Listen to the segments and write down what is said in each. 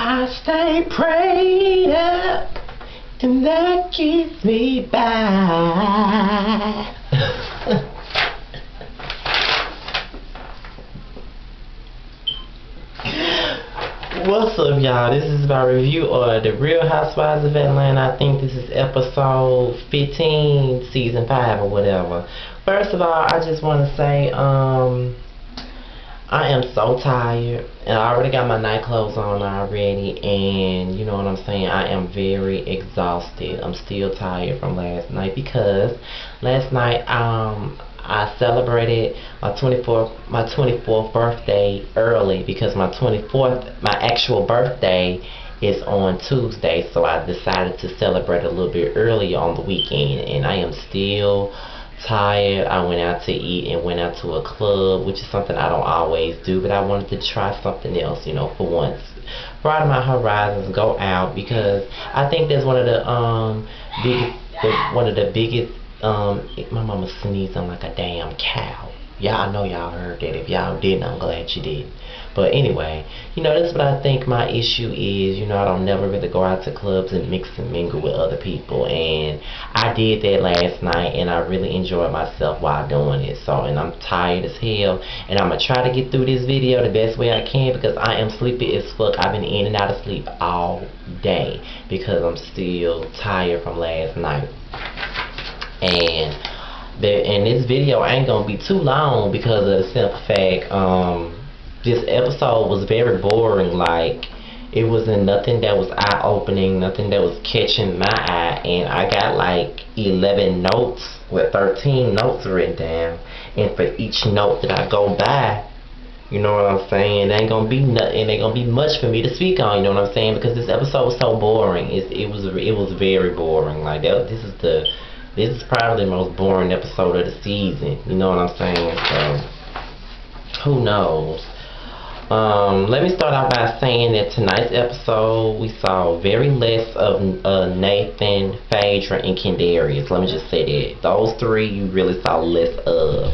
I stay prayed up, and that keeps me by. What's up, y'all? This is my review of The Real Housewives of Atlanta. I think this is episode 15, season 5 or whatever. First of all, I just want to say, I am so tired, and I already got my night clothes on already, and you know what I'm saying, I am very exhausted. I'm still tired from last night because last night I celebrated my 24th birthday early because my actual birthday is on Tuesday, so I decided to celebrate a little bit early on the weekend, and I am still tired. I went out to eat and went out to a club, which is something I don't always do, but I wanted to try something else, you know, for once. Broaden my horizons, go out, because I think that's one of the biggest my mama sneezing like a damn cow. Y'all know y'all heard that. If y'all didn't, I'm glad you did. But anyway, you know, that's what I think my issue is. You know, I don't never really go out to clubs and mix and mingle with other people. And I did that last night, and I really enjoyed myself while doing it. So, and I'm tired as hell. And I'm going to try to get through this video the best way I can because I am sleepy as fuck. I've been in and out of sleep all day because I'm still tired from last night. And this video ain't gonna be too long because of the simple fact this episode was very boring. Like, it wasn't nothing that was eye-opening, nothing that was catching my eye, and I got like 11 notes with 13 notes written down, and for each note that I go by, you know what I'm saying, it ain't gonna be nothing, it ain't gonna be much for me to speak on, you know what I'm saying, because this episode was so boring. It was very boring. Like, this is probably the most boring episode of the season. You know what I'm saying? So, who knows? Let me start off by saying that tonight's episode, we saw very less of Nathan, Fadra, and Karias. Let me just say that. Those three you really saw less of.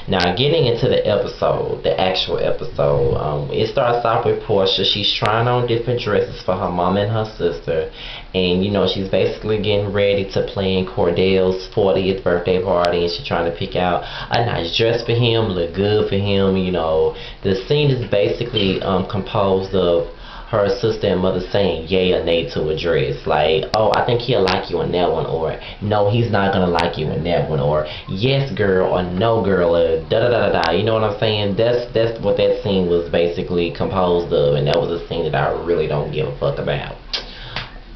Now, getting into the episode, the actual episode, it starts off with Porsha. She's trying on different dresses for her mom and her sister. And, you know, she's basically getting ready to plan Cordell's 40th birthday party. And she's trying to pick out a nice dress for him, look good for him. You know, the scene is basically composed of her sister and mother saying yay or nay to a dress. Like, oh, I think he'll like you in that one, or no, he's not gonna like you in that one, or yes girl or no girl, or da da da da da. You know what I'm saying? That's what that scene was basically composed of, and that was a scene that I really don't give a fuck about.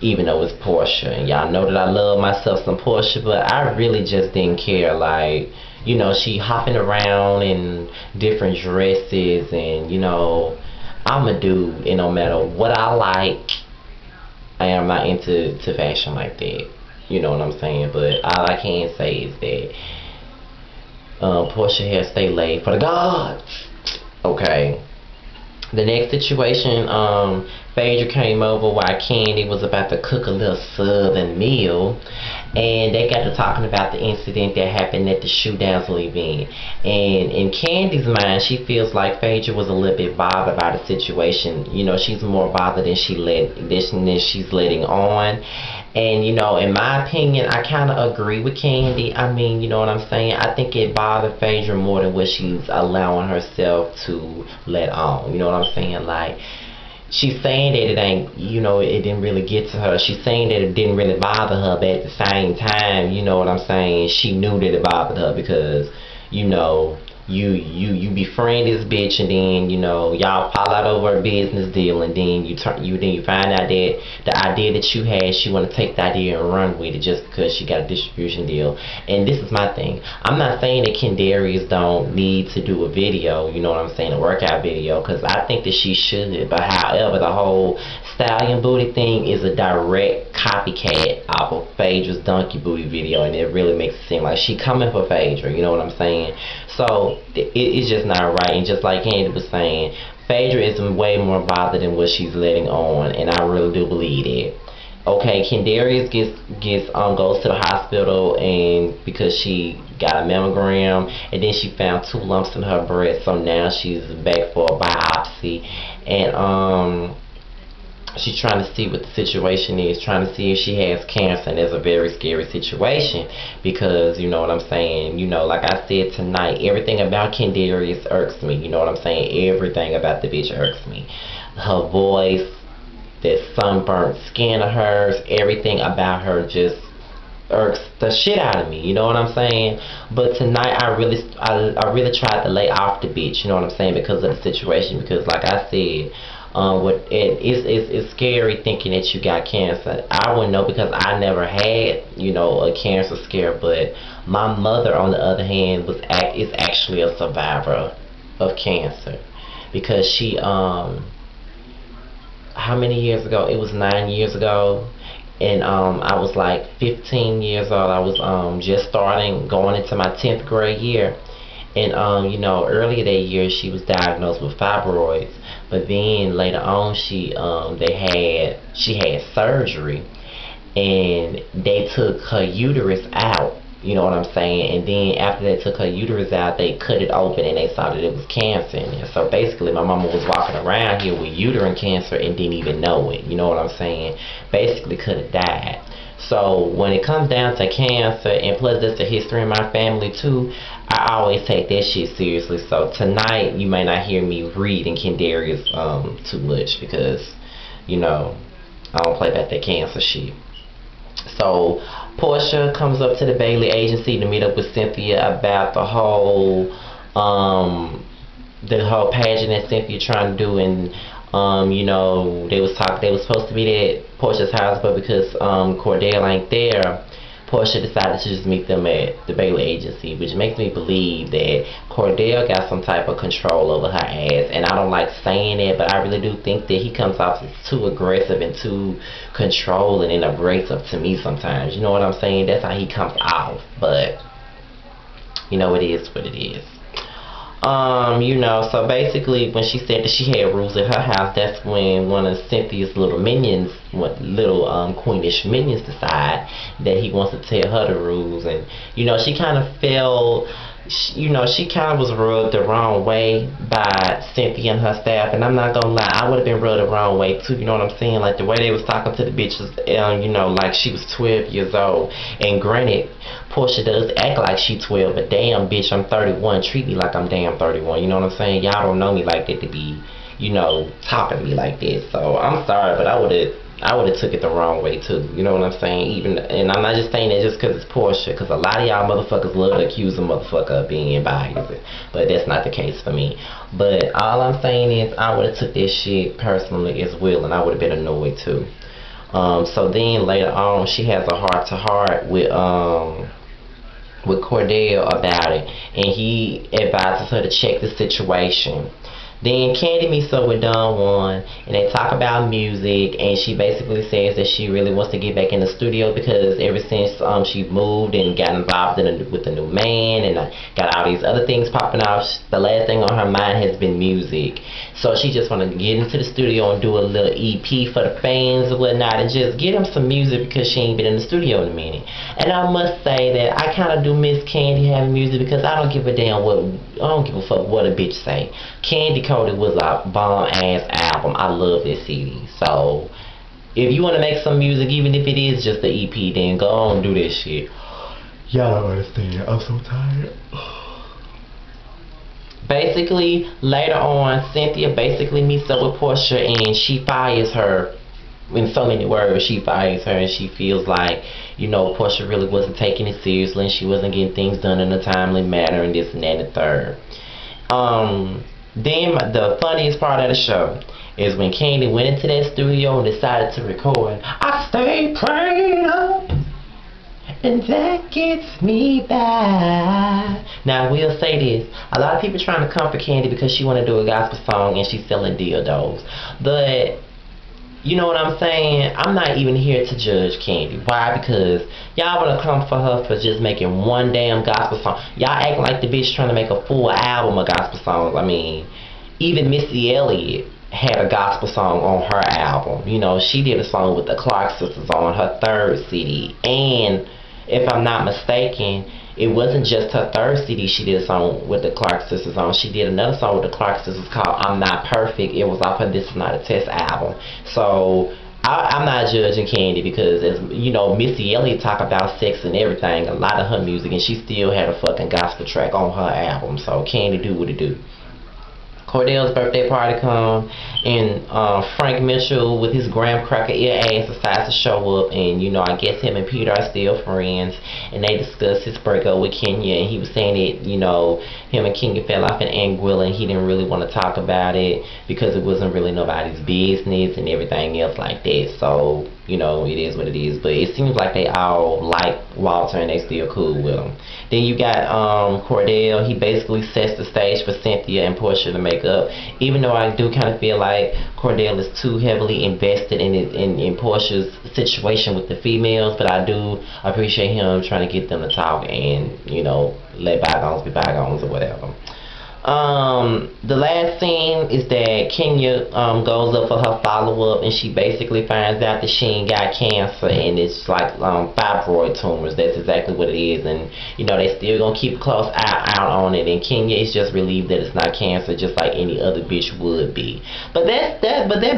Even though it's Porsha, and y'all know that I love myself some Porsha, but I really just didn't care. Like, you know, she hopping around in different dresses, and you know, I'm a dude, and no matter what I like, I am not into fashion like that. You know what I'm saying? But all I can say is that Porsha hair stay laid for the gods. Okay. The next situation, Fadra came over while Kandi was about to cook a little southern meal, and they got to talking about the incident that happened at the Shoe Dazzle event. And in Kandi's mind, she feels like Fadra was a little bit bothered by the situation. You know, she's more bothered than she's letting on. And, you know, in my opinion, I kind of agree with Kandi. I mean, you know what I'm saying? I think it bothered Fadra more than what she's allowing herself to let on. You know what I'm saying? Like, she's saying that it ain't, you know, it didn't really get to her. She's saying that it didn't really bother her, but at the same time, you know what I'm saying, she knew that it bothered her because, you know, you befriend this bitch, and then, you know, y'all fall out over a business deal, and then you find out that the idea that you had, she want to take the idea and run with it just because she got a distribution deal. And this is my thing. I'm not saying that Karias don't need to do a video, you know what I'm saying, a workout video, because I think that she should. But however, the whole stallion booty thing is a direct copycat off of Fadra's donkey booty video, and it really makes it seem like she coming for Fadra, you know what I'm saying? So it's just not right. And just like Kandi was saying, Fadra is way more bothered than what she's letting on, and I really do believe it. Okay, Karias goes to the hospital, and because she got a mammogram, and then she found 2 lumps in her breast, so now she's back for a biopsy. And she's trying to see what the situation is, trying to see if she has cancer, and it's a very scary situation because, you know what I'm saying, you know, like I said tonight, everything about Karias irks me, you know what I'm saying, everything about the bitch irks me. Her voice, that sunburnt skin of hers, everything about her just irks the shit out of me, you know what I'm saying? But tonight I really tried to lay off the bitch, you know what I'm saying, because of the situation, because like I said, it's scary thinking that you got cancer. I wouldn't know because I never had, you know, a cancer scare, but my mother on the other hand is actually a survivor of cancer because she how many years ago? It was 9 years ago. And I was like 15 years old. I was just starting, going into my 10th grade year. And you know, earlier that year she was diagnosed with fibroids. But then later on she had surgery, and they took her uterus out. You know what I'm saying? And then after they took her uterus out, they cut it open and they saw that it was cancer in there. So basically my mama was walking around here with uterine cancer and didn't even know it. You know what I'm saying? Basically could have died. So when it comes down to cancer, and plus there's a history in my family too, I always take that shit seriously. So tonight you may not hear me reading Karias too much because, you know, I don't play about that cancer shit. So Porsha comes up to the Bailey agency to meet up with Cynthia about the whole pageant that Cynthia trying to do, and you know, they was supposed to be at Porsha's house, but because Cordell ain't there, Porsha decided to just meet them at the Bailey agency, which makes me believe that Cordell got some type of control over her ass. And I don't like saying that, but I really do think that he comes off as too aggressive and too controlling and abrasive to me sometimes. You know what I'm saying? That's how he comes off. But, you know, it is what it is. You know, so basically when she said that she had rules at her house, that's when one of Cynthia's little minions, queenish minions, decide that he wants to tell her the rules. And, you know, she kind of felt, you know, she kind of was rubbed the wrong way by Cynthia and her staff. And I'm not gonna lie, I would have been rubbed the wrong way too, you know what I'm saying? Like the way they was talking to the bitches, you know, like she was 12 years old. And granted, Porsha does act like she 12, but damn bitch, I'm 31. Treat me like I'm damn 31. You know what I'm saying? Y'all don't know me like that to be, you know, talking to me like this. So I'm sorry, but I would have took it the wrong way too. You know what I'm saying? And I'm not just saying that just because it's Porsha, because a lot of y'all motherfuckers love to accuse a motherfucker of being biased, but that's not the case for me. But all I'm saying is I would have took this shit personally as well, and I would have been annoyed too. So then later on, she has a heart-to-heart with Cordell about it, and he advises her to check the situation. Then Kandi meets up with Don Juan, and they talk about music, and she basically says that she really wants to get back in the studio because ever since she moved and got involved with a new man and got all these other things popping off, the last thing on her mind has been music. So she just want to get into the studio and do a little EP for the fans and whatnot, and just get them some music because she ain't been in the studio in a minute. And I must say that I kind of do miss Kandi having music because I don't give a fuck what a bitch say. Kandi Cody was a bomb ass album. I love this CD. So if you want to make some music, even if it is just the EP, then go on, do this shit. Y'all don't understand. I'm so tired. Basically, later on, Cynthia basically meets up with Porsha and she fires her. In so many words, she fires her, and she feels like, you know, Porsha really wasn't taking it seriously and she wasn't getting things done in a timely manner and this and that and the third. Then the funniest part of the show is when Kandi went into that studio and decided to record I Stay Prayed Up and That Gets Me By. Now I will say this, a lot of people trying to comfort Kandi because she want to do a gospel song and she's selling dildos, but you know what I'm saying? I'm not even here to judge Kandi. Why? Because y'all want to come for her for just making one damn gospel song. Y'all act like the bitch trying to make a full album of gospel songs. I mean, even Missy Elliott had a gospel song on her album. You know, she did a song with the Clark sisters on her third CD. And if I'm not mistaken, it wasn't just her third CD she did a song with the Clark sisters on. She did another song with the Clark sisters called I'm Not Perfect. It was off her This Is Not a Test album. So I'm not judging Kandi because, as you know, Missy Elliott talk about sex and everything, a lot of her music, and she still had a fucking gospel track on her album. So Kandi do what it do. Cordell's birthday party come, and Frank Mitchell with his graham cracker ear ass decides to show up, and you know, I guess him and Peter are still friends, and they discuss his breakup with Kenya, and he was saying that, you know, him and Kenya fell off in Anguilla, and he didn't really want to talk about it because it wasn't really nobody's business and everything else like that. So, you know, it is what it is, but it seems like they all like Walter and they still cool with him. Then you got Cordell. He basically sets the stage for Cynthia and Porsha to make up, even though I do kind of feel like Cordell is too heavily invested in Porsha's situation with the females, but I do appreciate him trying to get them to talk and, you know, let bygones be bygones or whatever. The last scene is that Kenya goes up for her follow-up, and she basically finds out that she ain't got cancer, and it's like fibroid tumors. That's exactly what it is, and you know, they still gonna keep a close eye out on it, and Kenya is just relieved that it's not cancer, just like any other bitch would be. But that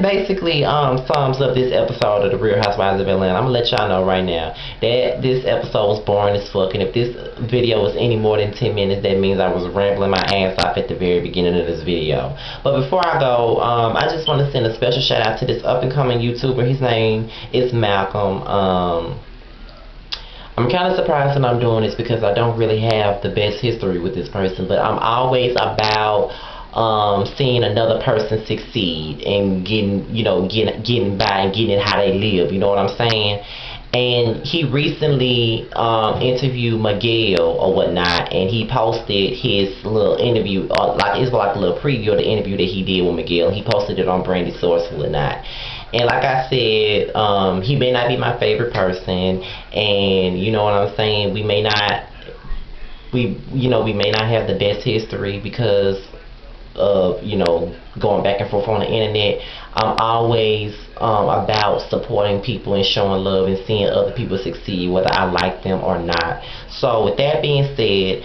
basically sums up this episode of The Real Housewives of Atlanta. I'm gonna let y'all know right now that this episode was boring as fuck, and if this video was any more than 10 minutes, that means I was rambling my ass off at the very beginning of this video. But before I go, I just want to send a special shout out to this up and coming YouTuber. His name is Malcolm. I'm kind of surprised that I'm doing this because I don't really have the best history with this person, but I'm always about seeing another person succeed and getting, you know, getting by and getting how they live, you know what I'm saying? And he recently interviewed Miguel or whatnot, and he posted his little interview, like it's like a little preview of the interview that he did with Miguel. He posted it on Brandy Source or whatnot. And like I said, he may not be my favorite person, and you know what I'm saying, we may not have the best history because of, you know, going back and forth on the internet. I'm always about supporting people and showing love and seeing other people succeed, whether I like them or not. So with that being said,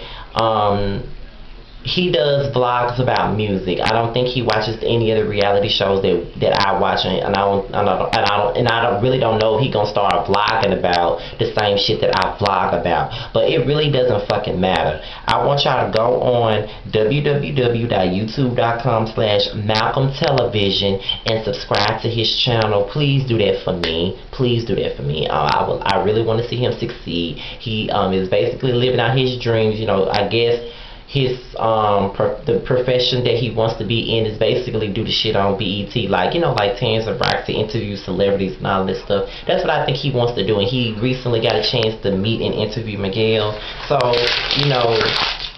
he does vlogs about music. I don't think he watches any of the reality shows that I watch, and I really don't know if he gonna start vlogging about the same shit that I vlog about. But it really doesn't fucking matter. I want y'all to go on www.youtube.com/MalcolmTelevision and subscribe to his channel. Please do that for me. Please do that for me. I really want to see him succeed. He is basically living out his dreams. You know, I guess his the profession that he wants to be in is basically do the shit on BET, like, you know, like Terrence and Roxy interview celebrities and all this stuff. That's what I think he wants to do, and he recently got a chance to meet and interview Miguel. So, you know,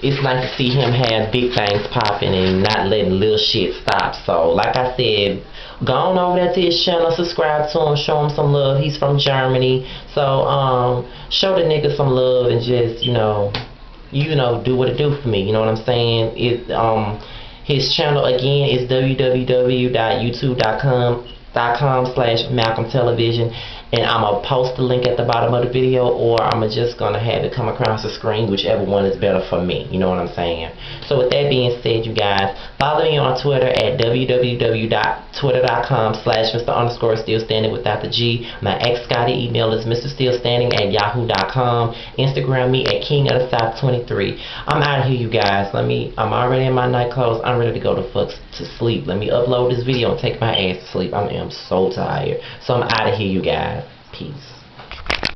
it's nice to see him have big things popping and not letting little shit stop. So, like I said, go on over there to his channel, subscribe to him, show him some love. He's from Germany, so show the nigga some love and just, you know, do what it do for me. You know what I'm saying? His channel again is www.youtube.com/MalcolmTelevision, and I'm gonna post the link at the bottom of the video, or I'm just gonna have it come across the screen, whichever one is better for me. You know what I'm saying? So with that being said, you guys, follow me on Twitter at www.twitter.com/Mr_Stillstanding without the G. My ex Scotty email is MrStillStanding@yahoo.com. Instagram me at KingOfTheSouth23. I'm out of here, you guys. I'm already in my night clothes. I'm ready to go to sleep. Let me upload this video and take my ass to sleep. I am so tired. So I'm out of here, you guys. Peace.